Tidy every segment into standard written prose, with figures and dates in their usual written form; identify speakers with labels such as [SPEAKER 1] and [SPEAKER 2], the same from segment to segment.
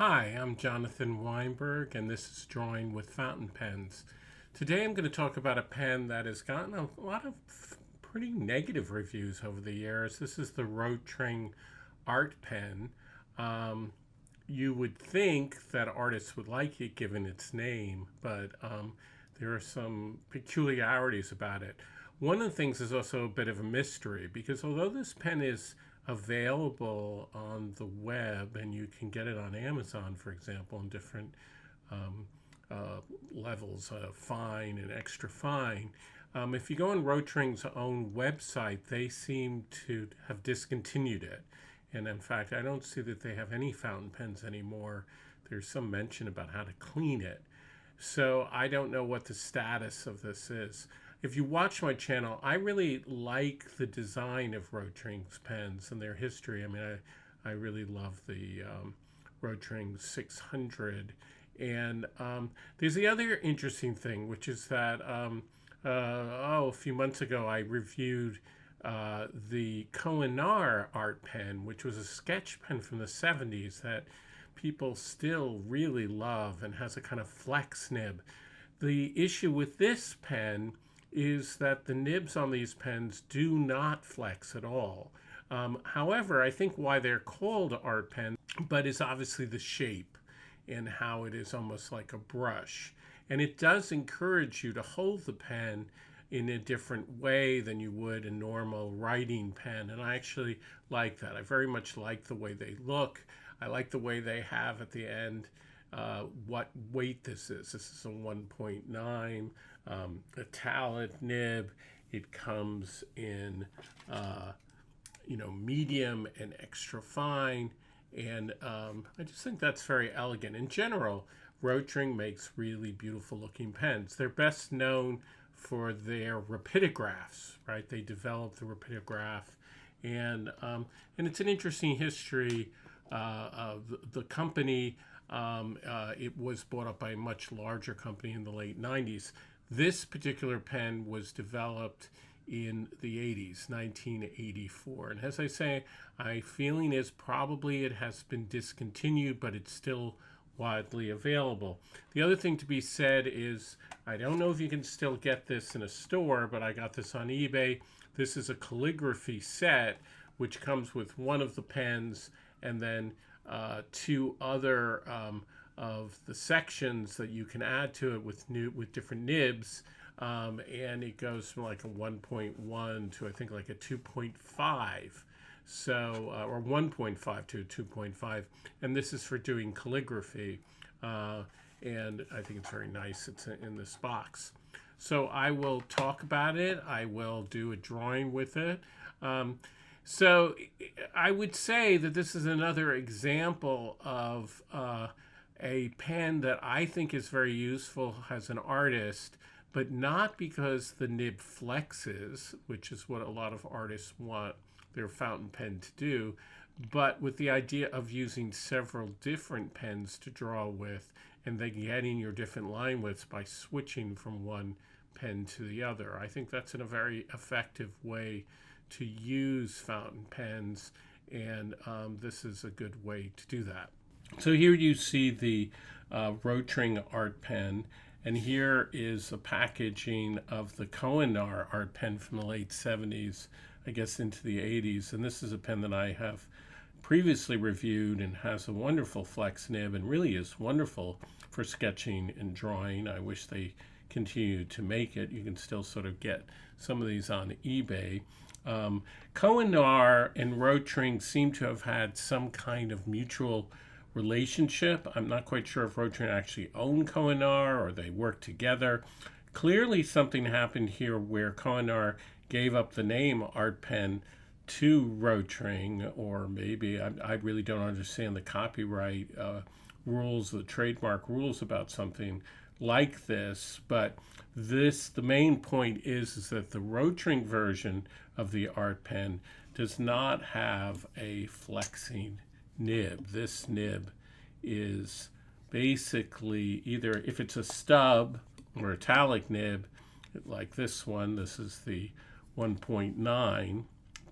[SPEAKER 1] Hi, I'm Jonathan Weinberg, and this is Drawing with Fountain Pens. Today I'm going to talk about a pen that has gotten a lot of pretty negative reviews over the years. This is the Rotring ArtPen. You would think that artists would like it given its name, but there are some peculiarities about it. One of the things is also a bit of a mystery because although this pen is available on the web and you can get it on Amazon, for example, in different um, levels, fine and extra fine. If you go on Rotring's own website, they seem to have discontinued it. And in fact, I don't see that they have any fountain pens anymore. There's some mention about how to clean it. So I don't know what the status of this is. If you watch my channel, I really like the design of Rotring's pens and their history. I mean, I really love the Rotring 600. And there's the other interesting thing, which is that a few months ago I reviewed the Koh-i-Noor art pen, which was a sketch pen from the 70s that people still really love and has a kind of flex nib. The issue with this pen is that the nibs on these pens do not flex at all. However, I think why they're called art pen, but is obviously the shape and how it is almost like a brush. And it does encourage you to hold the pen in a different way than you would a normal writing pen. And I actually like that. I very much like the way they look. I like the way they have at the end what weight this is. This is a 1.9 italic nib. It comes in medium and extra fine, and I just think that's very elegant. In general, Rotring makes really beautiful looking pens. They're best known for their rapidographs, right? They developed the rapidograph, and it's an interesting history of the company. It was bought up by a much larger company in the late 90s. This particular pen was developed in the 80s, 1984. And as I say, my feeling is probably it has been discontinued, but it's still widely available. The other thing to be said is, I don't know if you can still get this in a store, but I got this on eBay. This is a calligraphy set, which comes with one of the pens and then two other of the sections that you can add to it with different nibs, and it goes from like a 1.1 to I think like a 2.5, so or 1.5 to a 2.5, and this is for doing calligraphy, and I think it's very nice. It's in this box, so I will talk about it. I will do a drawing with it. So I would say that this is another example of a pen that I think is very useful as an artist, but not because the nib flexes, which is what a lot of artists want their fountain pen to do, but with the idea of using several different pens to draw with and then getting your different line widths by switching from one pen to the other. I think that's a very effective way to use fountain pens, and this is a good way to do that. So here you see the Rotring art pen, and here is the packaging of the Koh-i-Noor art pen from the late 70s, I guess into the 80s, and this is a pen that I have previously reviewed and has a wonderful flex nib and really is wonderful for sketching and drawing. I wish they continued to make it. You can still sort of get some of these on eBay. Koh-i-Noor and Rotring seem to have had some kind of mutual relationship. I'm not quite sure if Rotring actually owned Koh-i-Noor or they worked together. Clearly something happened here where Koh-i-Noor gave up the name art pen to Rotring, or maybe I really don't understand the copyright rules, the trademark rules about something like this, but the main point is that the Rotring version of the art pen does not have a flexing nib. This nib is basically either, if it's a stub or italic nib, like this one, this is the 1.9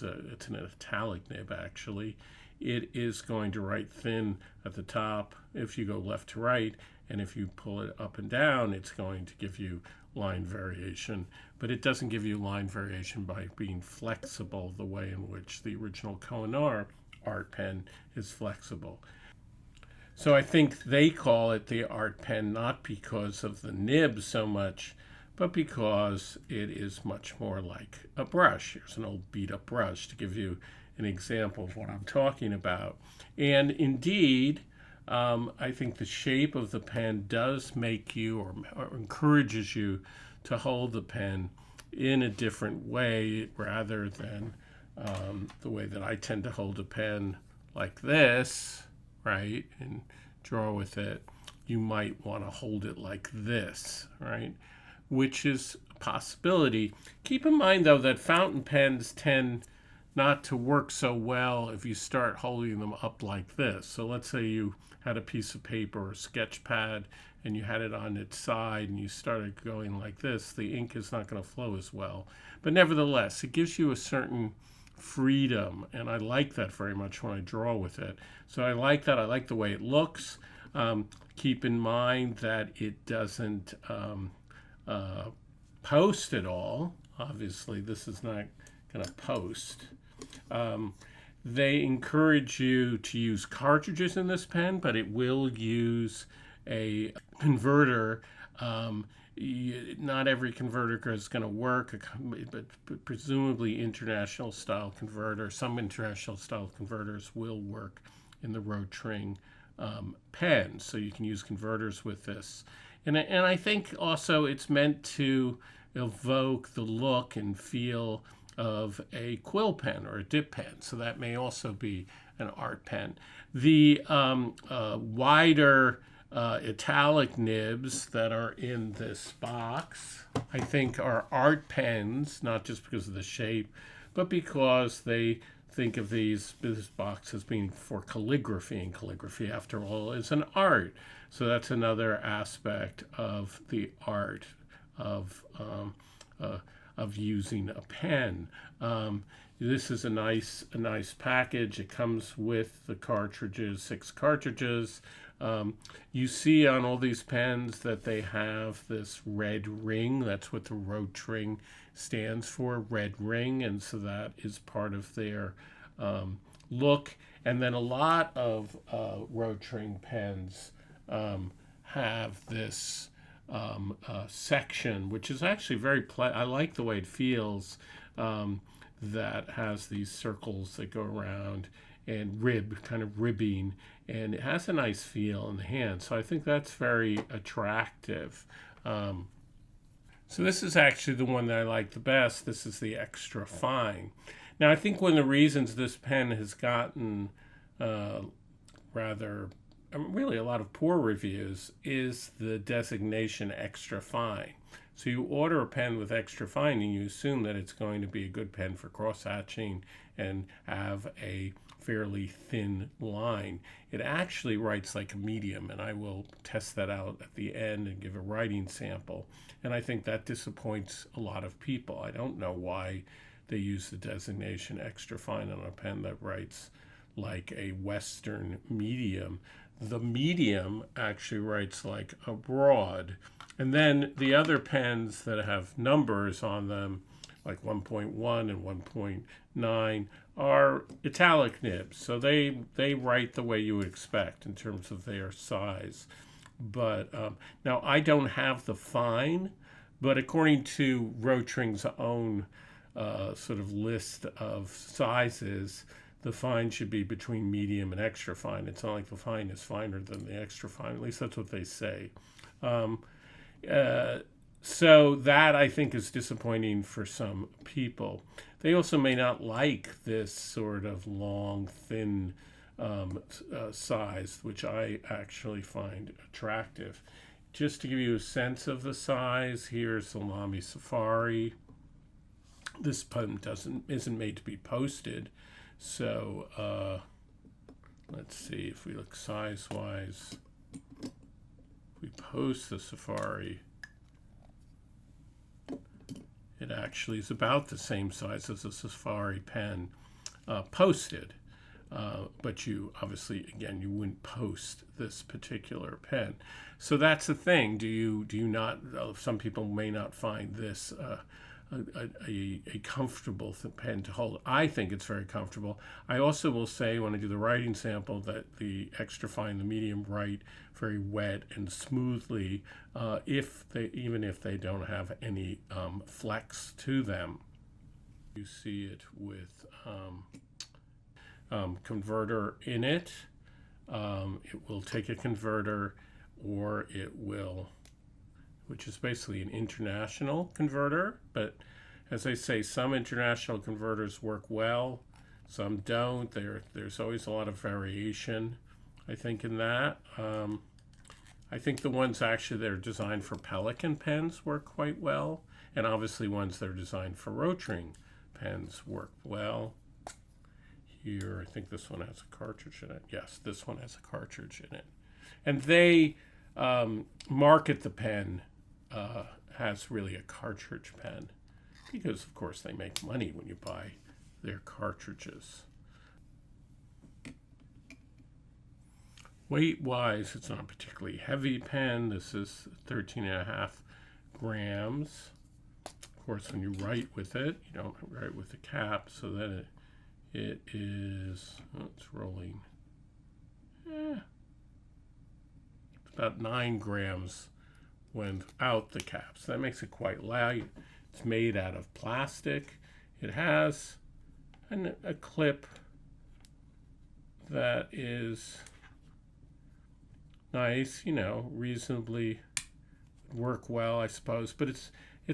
[SPEAKER 1] it's an italic nib actually, it is going to write thin at the top if you go left to right, and if you pull it up and down, it's going to give you line variation, but it doesn't give you line variation by being flexible the way in which the original Kohinoor art pen is flexible. So I think they call it the art pen not because of the nib so much, but because it is much more like a brush. Here's an old beat up brush to give you an example of what I'm talking about. And indeed, I think the shape of the pen does make you or encourages you to hold the pen in a different way rather than the way that I tend to hold a pen like this, right, and draw with it. You might want to hold it like this, right, which is a possibility. Keep in mind, though, that fountain pens tend not to work so well if you start holding them up like this. So let's say you had a piece of paper or a sketch pad and you had it on its side and you started going like this, the ink is not going to flow as well. But nevertheless, it gives you a certain freedom, and I like that very much when I draw with it. So I like that. I like the way it looks. Keep in mind that it doesn't post at all. Obviously, this is not going to post. They encourage you to use cartridges in this pen, but it will use a converter. Not every converter is going to work, but presumably international style converter. Some international style converters will work in the Rotring pen, so you can use converters with this. And I think also it's meant to evoke the look and feel of a quill pen or a dip pen, so that may also be an art pen. The wider italic nibs that are in this box, I think, are art pens, not just because of the shape, but because they think of this box as being for calligraphy, and calligraphy, after all, is an art. So that's another aspect of the art of using a pen. This is a nice package. It comes with the cartridges, 6 cartridges. You see on all these pens that they have this red ring. That's what the Rotring stands for, red ring, and so that is part of their look. And then a lot of Rotring pens have this section, which is actually very I like the way it feels, that has these circles that go around and kind of ribbing, and it has a nice feel in the hand. So I think that's very attractive. So this is actually the one that I like the best. This is the extra fine. Now I think one of the reasons this pen has gotten really a lot of poor reviews is the designation extra fine. So you order a pen with extra fine and you assume that it's going to be a good pen for cross-hatching and have a fairly thin line. It actually writes like a medium, and I will test that out at the end and give a writing sample. And I think that disappoints a lot of people. I don't know why they use the designation extra fine on a pen that writes like a Western medium. The medium actually writes like a broad. And then the other pens that have numbers on them, like 1.1 and 1.9, are italic nibs. So they write the way you would expect in terms of their size. But now I don't have the fine, but according to Rotring's own sort of list of sizes, the fine should be between medium and extra fine. It's not like the fine is finer than the extra fine. At least that's what they say. So that, I think, is disappointing for some people. They also may not like this sort of long, thin size, which I actually find attractive. Just to give you a sense of the size, here's the Lamy Safari. This pen isn't made to be posted. So let's see if we look size-wise. If we post the Safari, It actually is about the same size as a Safari pen posted. But you obviously, again, you wouldn't post this particular pen. So that's the thing. Do you not? Some people may not find this a comfortable pen to hold. I think it's very comfortable. I also will say when I do the writing sample that the extra fine, the medium write very wet and smoothly, even if they don't have any flex to them. You see it with converter in it. It will take a converter, or it will, which is basically an international converter. But as I say, some international converters work well, some don't. There's always a lot of variation, I think, in that. I think the ones actually that are designed for Pelican pens work quite well, and obviously ones that are designed for Rotring pens work well. Here, I think this one has a cartridge in it. Yes, this one has a cartridge in it. And they market the pen as really a cartridge pen because, of course, they make money when you buy their cartridges. Weight-wise, it's not a particularly heavy pen. This is 13.5 grams. Of course, when you write with it, you don't write with the cap, so then it is, oh, it's rolling. It's about 9 grams without the cap. So that makes it quite light. It's made out of plastic. It has a clip that is nice, you know, reasonably work well, I suppose. But it's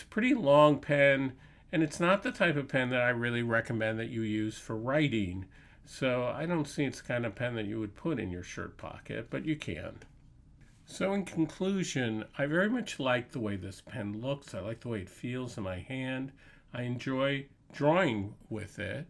[SPEAKER 1] a pretty long pen, and it's not the type of pen that I really recommend that you use for writing. So I don't see it's the kind of pen that you would put in your shirt pocket, but you can. So in conclusion, I very much like the way this pen looks. I like the way it feels in my hand. I enjoy drawing with it,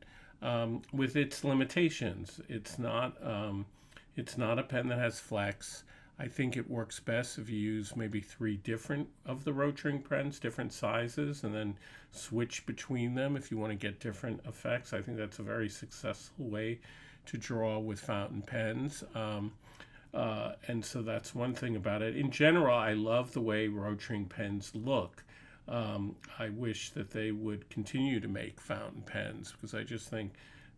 [SPEAKER 1] with its limitations. It's not a pen that has flex. I think it works best if you use maybe 3 different of the Rotring pens, different sizes, and then switch between them if you want to get different effects. I think that's a very successful way to draw with fountain pens. And so that's one thing about it. In general, I love the way Rotring pens look. I wish that they would continue to make fountain pens because I just think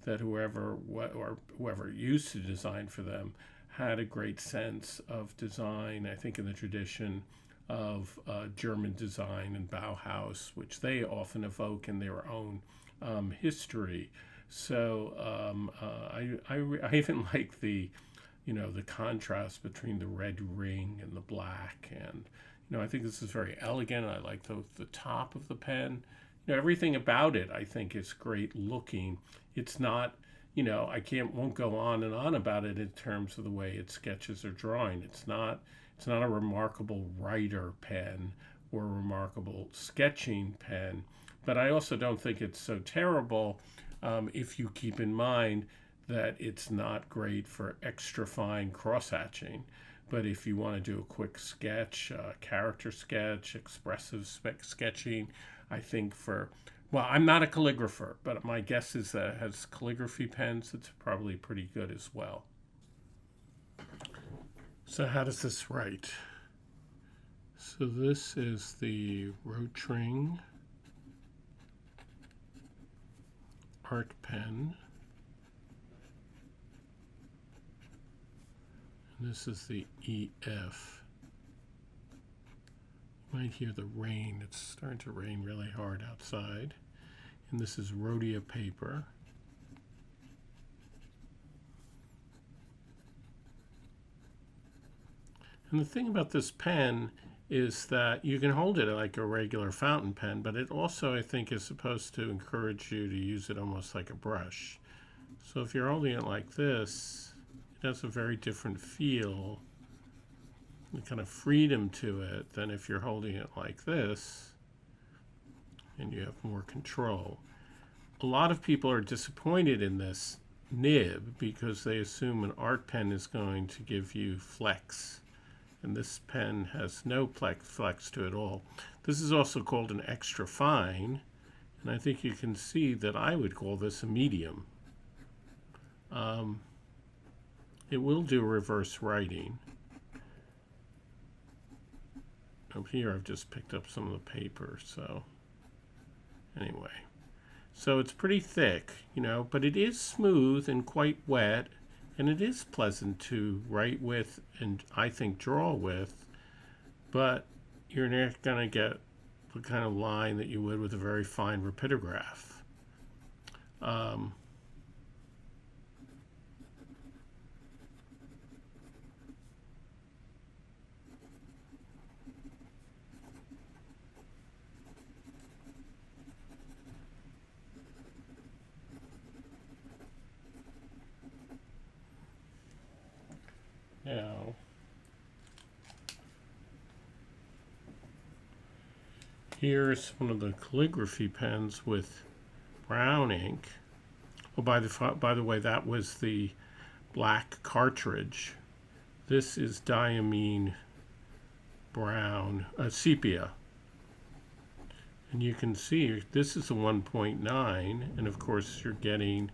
[SPEAKER 1] that whoever used to design for them had a great sense of design, I think in the tradition of German design and Bauhaus, which they often evoke in their own history. So I even like the contrast between the red ring and the black. And, I think this is very elegant. I like the top of the pen. Everything about it, I think, is great looking. It's not, I won't go on and on about it in terms of the way it sketches or drawing. It's not a remarkable writer pen or a remarkable sketching pen. But I also don't think it's so terrible if you keep in mind that it's not great for extra fine cross-hatching. But if you want to do a quick sketch, character sketch, expressive sketching, I think I'm not a calligrapher, but my guess is that it has calligraphy pens. It's probably pretty good as well. So how does this write? So this is the Rotring ArtPen. And this is the EF. You might hear the rain. It's starting to rain really hard outside. And this is rhodia paper. And the thing about this pen is that you can hold it like a regular fountain pen, but it also, I think, is supposed to encourage you to use it almost like a brush. So if you're holding it like this, it has a very different feel, the kind of freedom to it, than if you're holding it like this and you have more control. A lot of people are disappointed in this nib because they assume an art pen is going to give you flex and this pen has no flex to it at all. This is also called an extra fine, and I think you can see that I would call this a medium. It will do reverse writing. Up here I've just picked up some of the paper, so anyway. So it's pretty thick, you know, but it is smooth and quite wet, and it is pleasant to write with and I think draw with, but you're not going to get the kind of line that you would with a very fine rapidograph. Now, here's one of the calligraphy pens with brown ink. Oh, by the way, that was the black cartridge. This is diamine brown, sepia. And you can see this is a 1.9, and of course you're getting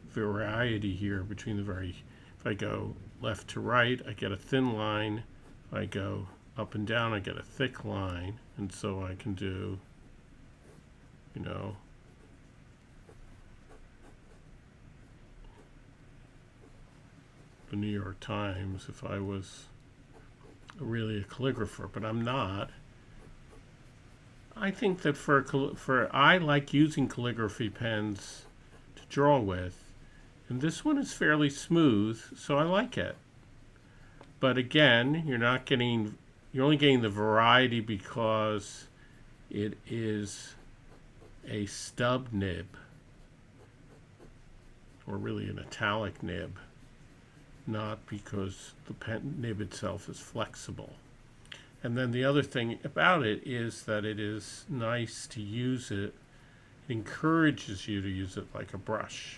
[SPEAKER 1] variety here between the if I go left to right, I get a thin line. If I go up and down, I get a thick line. And so I can do, you know, the New York Times if I was really a calligrapher, but I'm not. I think that I like using calligraphy pens to draw with. And this one is fairly smooth, so I like it. But again, you're only getting the variety because it is a stub nib, or really an italic nib, not because the pen nib itself is flexible. And then the other thing about it is that it is nice to use it. It encourages you to use it like a brush.